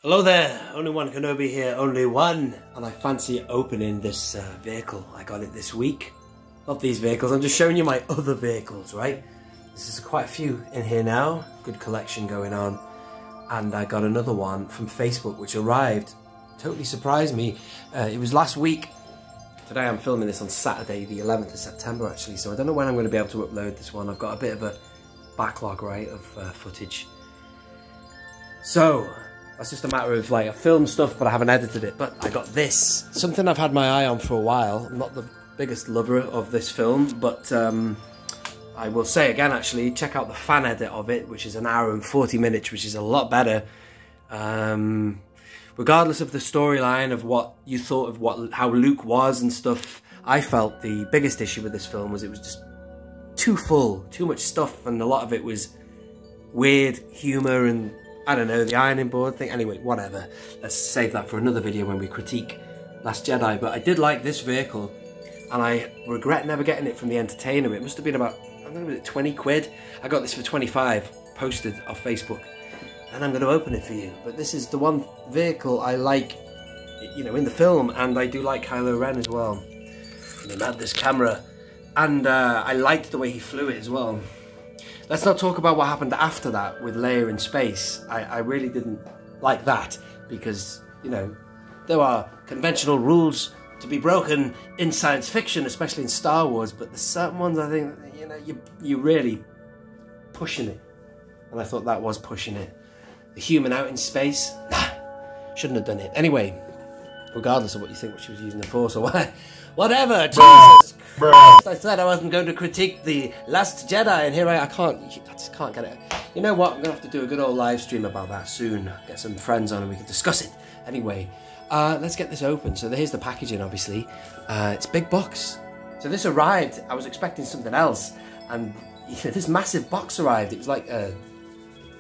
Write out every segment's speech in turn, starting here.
Hello there, Only One Kenobi here, Only One, and I fancy opening this vehicle. I got it this week. Love these vehicles. I'm just showing you my other vehicles, right? This is quite a few in here now. Good collection going on. And I got another one from Facebook which arrived. Totally surprised me. It was last week. Today I'm filming this on Saturday, the 11th of September actually, so I don't know when I'm going to be able to upload this one. I've got a bit of a backlog, right, of footage. So that's just a matter of like, I filmed stuff but I haven't edited it. But I got this, something I've had my eye on for a while. I'm not the biggest lover of this film, but I will say again actually, check out the fan edit of it, which is an hour and 40 minutes, which is a lot better. Regardless of the storyline of what you thought of how Luke was and stuff, I felt the biggest issue with this film was it was just too full, too much stuff, and a lot of it was weird humour and I don't know, the ironing board thing. Anyway, whatever. Let's save that for another video when we critique Last Jedi. But I did like this vehicle, and I regret never getting it from the Entertainer. It must have been about, I don't know, 20 quid. I got this for 25, posted off Facebook, and I'm going to open it for you. But this is the one vehicle I like, you know, in the film, and I do like Kylo Ren as well. And he had this camera, and I liked the way he flew it as well. Let's not talk about what happened after that with Leia in space. I really didn't like that because, you know, there are conventional rules to be broken in science fiction, especially in Star Wars, but there's certain ones I think, you know, you're really pushing it. And I thought that was pushing it. The human out in space, nah, shouldn't have done it. Anyway, regardless of what you think, what she was using the Force or what, whatever, Jesus Christ, I said I wasn't going to critique the Last Jedi, and here I just can't get it. You know what, I'm going to have to do a good old live stream about that soon, get some friends on and we can discuss it. Anyway, let's get this open. So here's the packaging, obviously. It's a big box. So this arrived, I was expecting something else, and you know, this massive box arrived. It was like in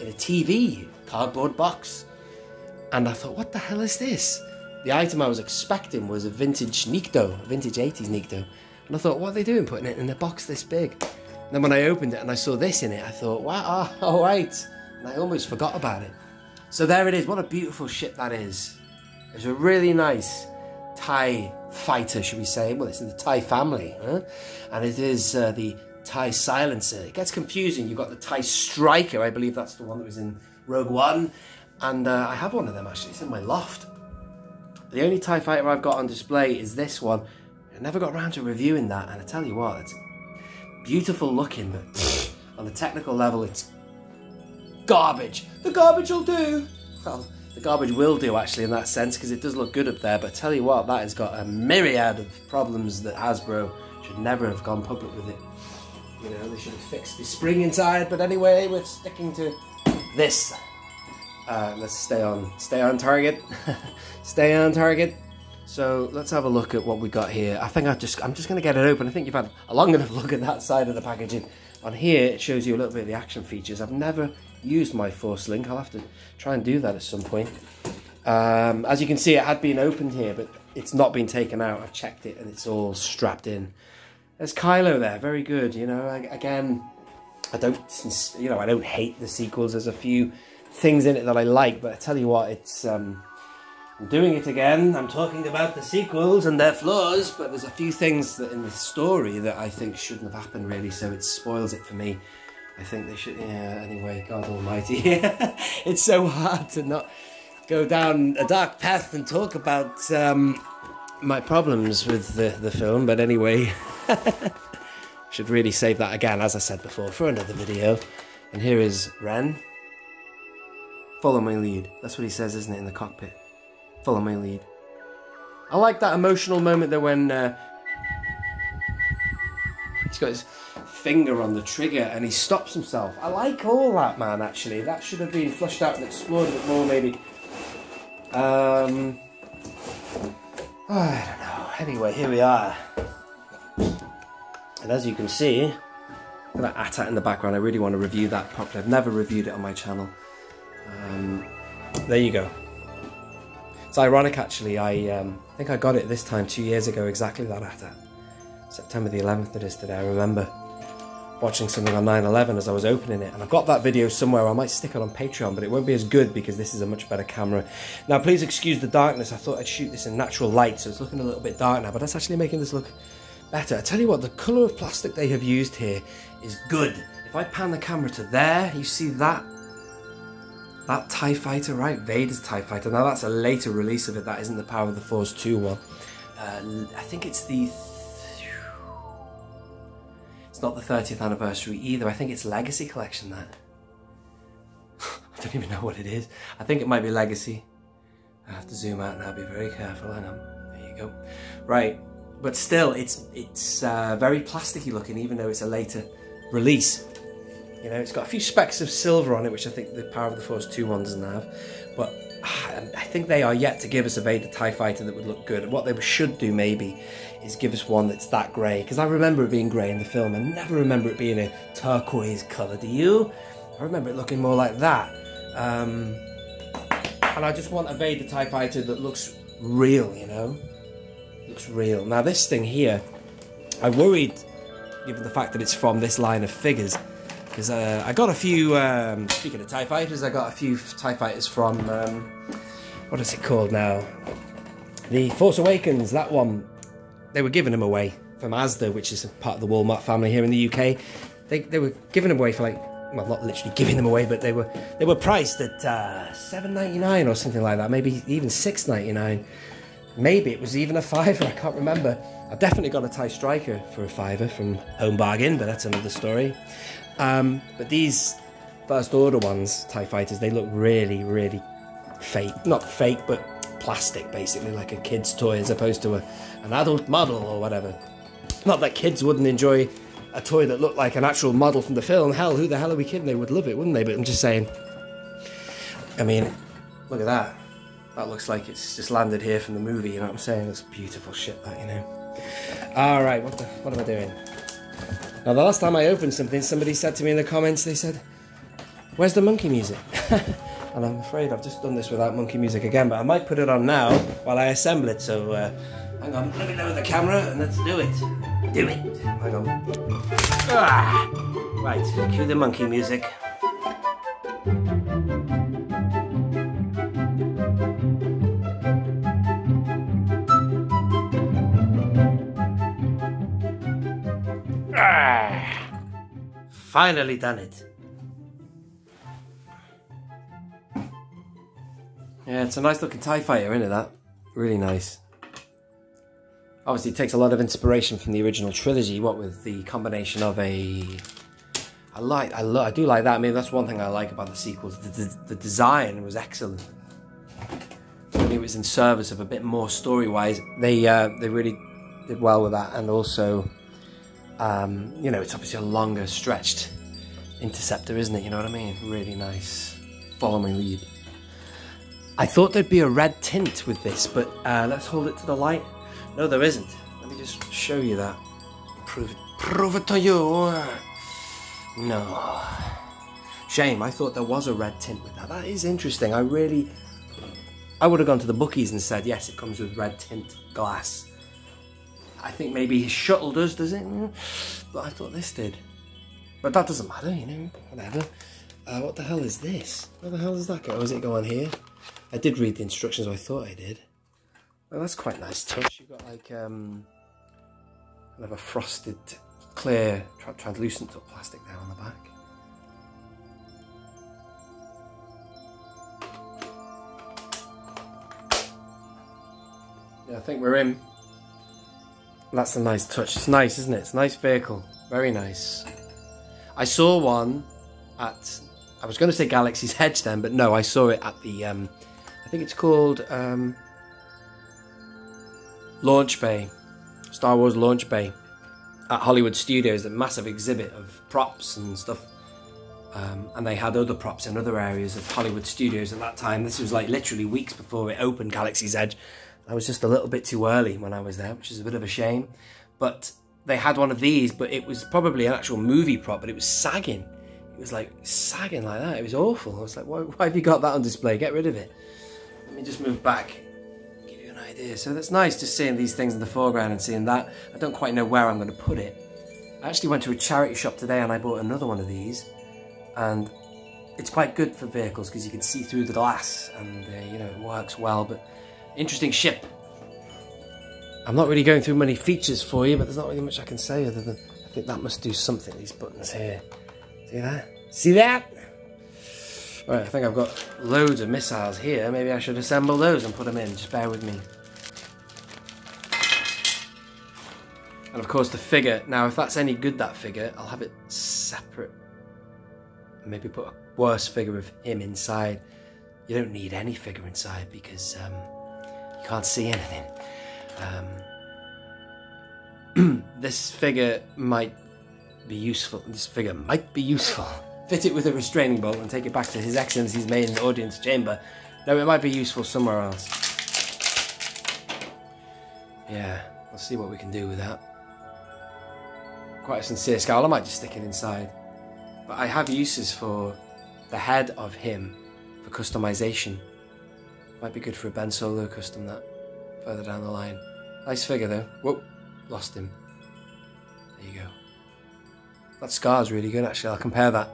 a TV, cardboard box. And I thought, what the hell is this? The item I was expecting was a vintage Nikto, a vintage 80s Nikto. And I thought, what are they doing putting it in a box this big? And then when I opened it and I saw this in it, I thought, wow, all right. And I almost forgot about it. So there it is. What a beautiful ship that is. It's a really nice TIE fighter, should we say. Well, it's in the TIE family. Huh? And it is the TIE Silencer. It gets confusing. You've got the TIE Striker. I believe that's the one that was in Rogue One. And I have one of them, actually. It's in my loft. The only TIE fighter I've got on display is this one. I never got around to reviewing that, and I tell you what, it's beautiful looking, but on a technical level, it's garbage. The garbage will do. Well, the garbage will do, actually, in that sense, because it does look good up there, but I tell you what, that has got a myriad of problems that Hasbro should never have gone public with it. You know, they should have fixed the spring inside, but anyway, we're sticking to this. Let's stay on target. Stay on target. So let's have a look at what we got here. I think I'm just going to get it open. I think you've had a long enough look at that side of the packaging. On here, it shows you a little bit of the action features. I've never used my Force Link. I'll have to try and do that at some point. As you can see, it had been opened here, but it's not been taken out. I've checked it, and it's all strapped in. There's Kylo there. Very good. You know, again, I don't hate the sequels. There's a few things in it that I like, but I tell you what, it's I'm doing it again. I'm talking about the sequels and their flaws, but there's a few things that in the story that I think shouldn't have happened really, so it spoils it for me. I think they should, yeah, anyway, God almighty. It's so hard to not go down a dark path and talk about my problems with the film, but anyway, should really save that again, as I said before, for another video. And here is Ren. Follow my lead. That's what he says, isn't it, in the cockpit? Follow my lead. I like that emotional moment there when he's got his finger on the trigger and he stops himself. I like all that, man, actually. That should have been flushed out and explored a bit more, maybe. I don't know. Anyway, here we are. And as you can see, look at that AT-AT in the background. I really want to review that properly. I've never reviewed it on my channel. There you go. It's ironic, actually. I think I got it this time 2 years ago, exactly that AT-AT. September the 11th it is today, I remember. watching something on 9/11 as I was opening it, and I've got that video somewhere. I might stick it on Patreon, but it won't be as good because this is a much better camera. Now please excuse the darkness. I thought I'd shoot this in natural light, so it's looking a little bit dark now, but that's actually making this look better. I tell you what, the colour of plastic they have used here is good. If I pan the camera to there, you see that TIE Fighter, right? Vader's TIE Fighter. Now that's a later release of it, that isn't the Power of the Force 2 one. I think it's the... It's not the 30th anniversary either. I think it's Legacy Collection, that. I don't even know what it is. I think it might be Legacy. I have to zoom out now, be very careful. Hang on. There you go. Right. But still, it's very plasticky looking, even though it's a later release. You know, it's got a few specks of silver on it, which I think the Power of the Force 2 one doesn't have. But I think they are yet to give us a Vader TIE Fighter that would look good. And what they should do, maybe, is give us one that's that grey. Because I remember it being grey in the film. I never remember it being a turquoise colour, do you? I remember it looking more like that. And I just want a Vader TIE Fighter that looks real, you know? Looks real. Now this thing here, I worried, given the fact that it's from this line of figures, because I got a few, speaking of TIE Fighters, I got a few TIE Fighters from, what is it called now? The Force Awakens, that one. They were giving them away from Asda, which is part of the Walmart family here in the UK. They were giving them away for like, well, not literally giving them away, but they were priced at $7.99 or something like that, maybe even $6.99. Maybe it was even a $5, I can't remember. I definitely got a TIE Striker for a $5 from Home Bargain, but that's another story. But these First Order ones, TIE Fighters, they look really, really fake. Not fake, but plastic, basically, like a kid's toy as opposed to an adult model or whatever. Not that kids wouldn't enjoy a toy that looked like an actual model from the film. Hell, who the hell are we kidding? They would love it, wouldn't they? But I'm just saying. I mean, look at that. That looks like it's just landed here from the movie, you know what I'm saying? It's beautiful shit, that, you know. Alright, what am I doing? Now, the last time I opened something, somebody said to me in the comments, they said, "Where's the monkey music?" And I'm afraid I've just done this without monkey music again, but I might put it on now while I assemble it, so hang on, let me lower the camera and let's do it. Do it. Hang on. Right, cue the monkey music. Finally done it. Yeah, it's a nice looking TIE Fighter, isn't it, that? Really nice. Obviously it takes a lot of inspiration from the original trilogy, what with the combination of a... I do like that. I mean, that's one thing I like about the sequels. The design was excellent. It was in service of a bit more story-wise. They really did well with that, and also... you know, it's obviously a longer stretched interceptor, isn't it? You know what I mean? Really nice. Follow my lead. I thought there'd be a red tint with this, but let's hold it to the light. No, there isn't. Let me just show you that. Prove it to you. No. Shame, I thought there was a red tint with that. That is interesting. I would have gone to the bookies and said, yes, it comes with red tint glass. I think maybe his shuttle does it? But I thought this did. But that doesn't matter, you know, whatever. What the hell is this? Where the hell does that go? Does it go on here? I did read the instructions, I thought I did. Well, that's quite a nice touch. You've got like, kind of a frosted, clear, translucent plastic there on the back. Yeah, I think we're in. That's a nice touch. It's nice, isn't it? It's a nice vehicle. Very nice. I saw one at... I was going to say Galaxy's Edge then, but no, I saw it at the... I think it's called... Launch Bay. Star Wars Launch Bay. At Hollywood Studios, a massive exhibit of props and stuff. And they had other props in other areas of Hollywood Studios at that time. This was like literally weeks before it opened, Galaxy's Edge. I was just a little bit too early when I was there, which is a bit of a shame. But they had one of these, but it was probably an actual movie prop, but it was sagging. It was like sagging like that. It was awful. I was like, why have you got that on display? Get rid of it. Let me just move back, give you an idea. So that's nice just seeing these things in the foreground and seeing that. I don't quite know where I'm going to put it. I actually went to a charity shop today and I bought another one of these, and it's quite good for vehicles because you can see through the glass, and you know, it works well. But interesting ship. I'm not really going through many features for you, but there's not really much I can say other than I think that must do something, these buttons here. See that? See that? Right, I think I've got loads of missiles here. Maybe I should assemble those and put them in. Just bear with me. And of course the figure. Now if that's any good, that figure, I'll have it separate. Maybe put a worse figure of him inside. You don't need any figure inside because you can't see anything. This figure might be useful. This figure might be useful. Fit it with a restraining bolt and take it back to His Excellency's main audience chamber. No, it might be useful somewhere else. Yeah, we'll see what we can do with that. Quite a sincere scowl. I might just stick it inside. But I have uses for the head of him for customization. Might be good for a Ben Solo custom, that further down the line. Nice figure though. Whoa, lost him. There you go. That scar's really good actually. I'll compare that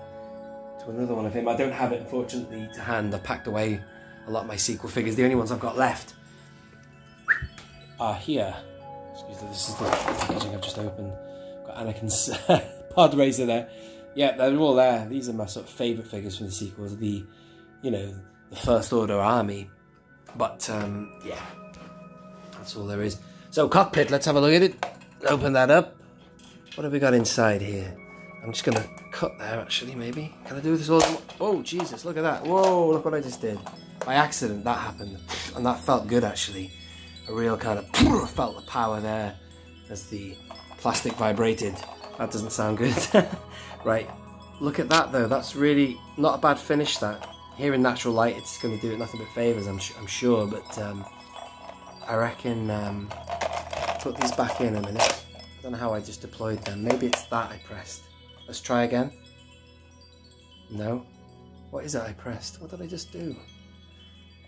to another one of him. I don't have it unfortunately to hand. I packed away a lot of my sequel figures. The only ones I've got left are here. Excuse me, this is the packaging I've just opened. Got Anakin's pod racer there. Yeah, they're all there. These are my sort of favourite figures from the sequels. The, you know, the First Order army. But yeah, that's all there is. So cockpit, let's have a look at it. Open that up. What have we got inside here? I'm just gonna cut there actually, maybe. Can I do this all? Oh Jesus, look at that. Whoa, look what I just did. By accident that happened. And that felt good actually. A real kind of felt the power there as the plastic vibrated. That doesn't sound good. Right, look at that though. That's really not a bad finish, that. Here in natural light it's going to do it nothing but favours, I'm sure, but I reckon put these back in a minute. I don't know how I just deployed them. Maybe it's that I pressed. Let's try again. No. What is it I pressed? What did I just do?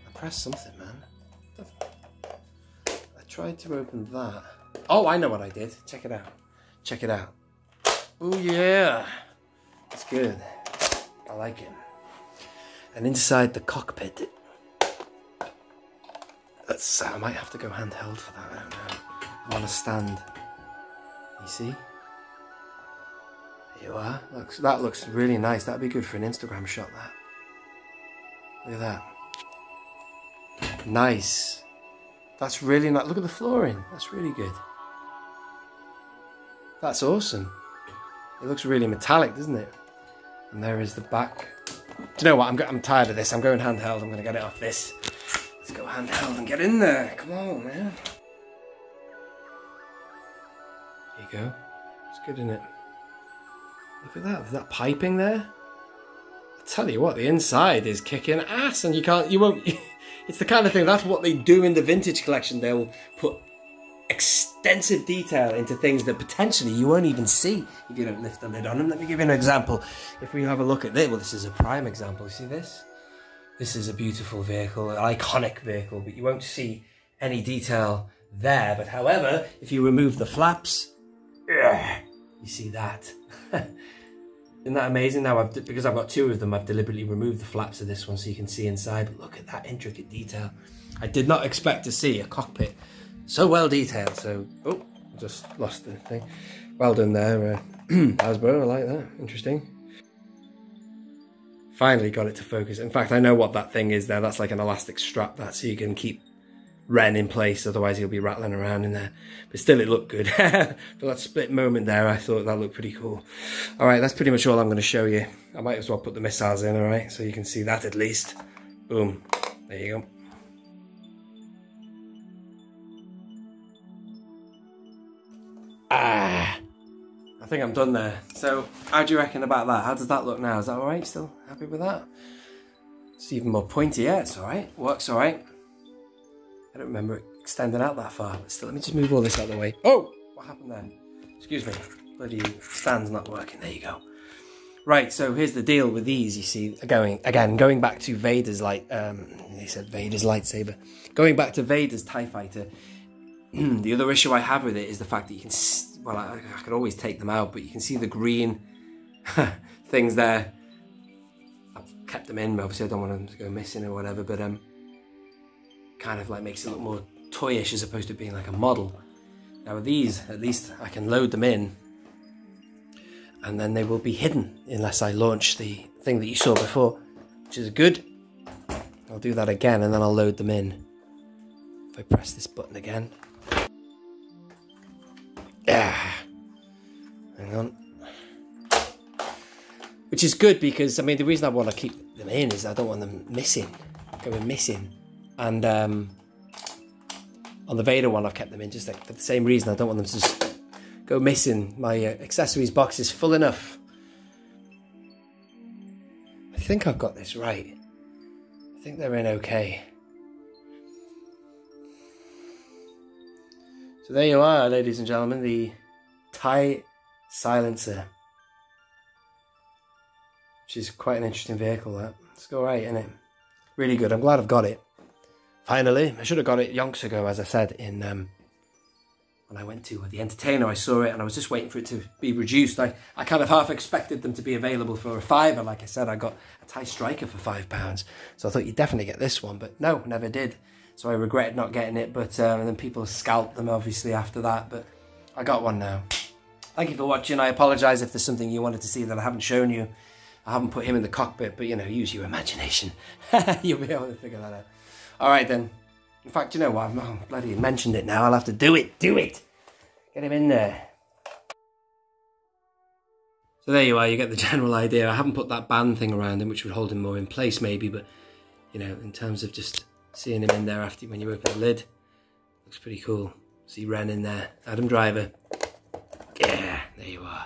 I pressed something, man. I tried to open that. Oh, I know what I did. Check it out. Check it out. Oh yeah. It's good. I like it. And inside the cockpit, that's, I might have to go handheld for that, I don't know. I'm on a stand. You see? There you are. That looks really nice. That'd be good for an Instagram shot, that. Look at that. Nice. That's really nice. Look at the flooring. That's really good. That's awesome. It looks really metallic, doesn't it? And there is the back. Do you know what? I'm tired of this. I'm going handheld. I'm going to get it off this. Let's go handheld and get in there. Come on, man. There you go. It's good, isn't it? Look at that. Is that piping there? I tell you what, the inside is kicking ass, and you won't. It's the kind of thing. That's what they do in the vintage collection. They'll put extensive detail into things that potentially you won't even see if you don't lift the lid on them. Let me give you an example. If we have a look at this, well, this is a prime example. You see this? This is a beautiful vehicle, an iconic vehicle, but you won't see any detail there. But however, if you remove the flaps, you see that. Isn't that amazing? Now, because I've got two of them, I've deliberately removed the flaps of this one so you can see inside. But look at that intricate detail. I did not expect to see a cockpit so well detailed. So, oh, just lost the thing. Well done there, Hasbro. I like that. Interesting. Finally got it to focus. In fact, I know what that thing is there. That's like an elastic strap, that, so you can keep Ren in place. Otherwise, he'll be rattling around in there. But still, it looked good. For that split moment there, I thought that looked pretty cool. All right, that's pretty much all I'm going to show you. I might as well put the missiles in, all right, so you can see that at least. Boom. There you go. I think I'm done there. So, how do you reckon about that? How does that look now? Is that alright? Still happy with that? It's even more pointy. Yeah, it's alright. Works alright. I don't remember it extending out that far, but still, let me just move all this out of the way. Oh! What happened there? Excuse me. Bloody stand's not working. There you go. Right, so here's the deal with these, you see. Going back to Vader's they said Vader's lightsaber. Going back to Vader's TIE Fighter, the other issue I have with it is the fact that you can well, I could always take them out, but you can see the green things there. I've kept them in, but obviously I don't want them to go missing or whatever, but kind of like makes it look more toyish as opposed to being like a model. Now with these, at least I can load them in, and then they will be hidden unless I launch the thing that you saw before, which is good. I'll do that again and then I'll load them in. If I press this button again. Yeah. Hang on. Which is good because, I mean, the reason I want to keep them in is I don't want them going missing. And on the Vader one, I've kept them in just like for the same reason. I don't want them to just go missing. My accessories box is full enough. I think I've got this right. I think they're in okay. So there you are, ladies and gentlemen, the TIE Silencer. Which is quite an interesting vehicle, that. It's go right, isn't it? Really good. I'm glad I've got it. Finally. I should have got it yonks ago, as I said, in when I went to the Entertainer. I saw it and I was just waiting for it to be reduced. I kind of half expected them to be available for a £5. Like I said, I got a TIE Striker for £5. So I thought you'd definitely get this one, but no, never did. So I regretted not getting it, but and then people scalped them obviously after that, but I got one now. Thank you for watching. I apologise if there's something you wanted to see that I haven't shown you. I haven't put him in the cockpit, but you know, use your imagination. You'll be able to figure that out. Alright then. In fact, you know what? I've bloody mentioned it now. I'll have to do it. Do it! Get him in there. So there you are. You get the general idea. I haven't put that band thing around him, which would hold him more in place maybe, but you know, in terms of just seeing him in there after when you open the lid, looks pretty cool. See Ren in there. Adam Driver. Yeah, there you are.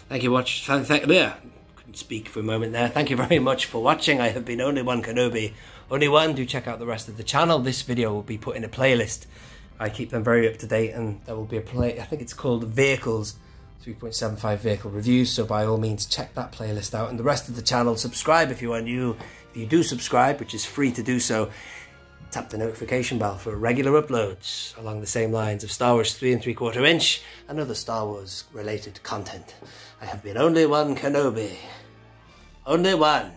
Thank you for watching. Couldn't speak for a moment there. Thank you very much for watching. I have been Only One Kenobi. Only One. Do check out the rest of the channel. This video will be put in a playlist. I keep them very up to date, and there will be a I think it's called Vehicles 3.75 Vehicle Reviews. So by all means, check that playlist out. And the rest of the channel, subscribe if you are new. If you do subscribe, which is free to do so, tap the notification bell for regular uploads along the same lines of Star Wars 3 3/4 inch and other Star Wars related content. I have been Only One Kenobi. Only one.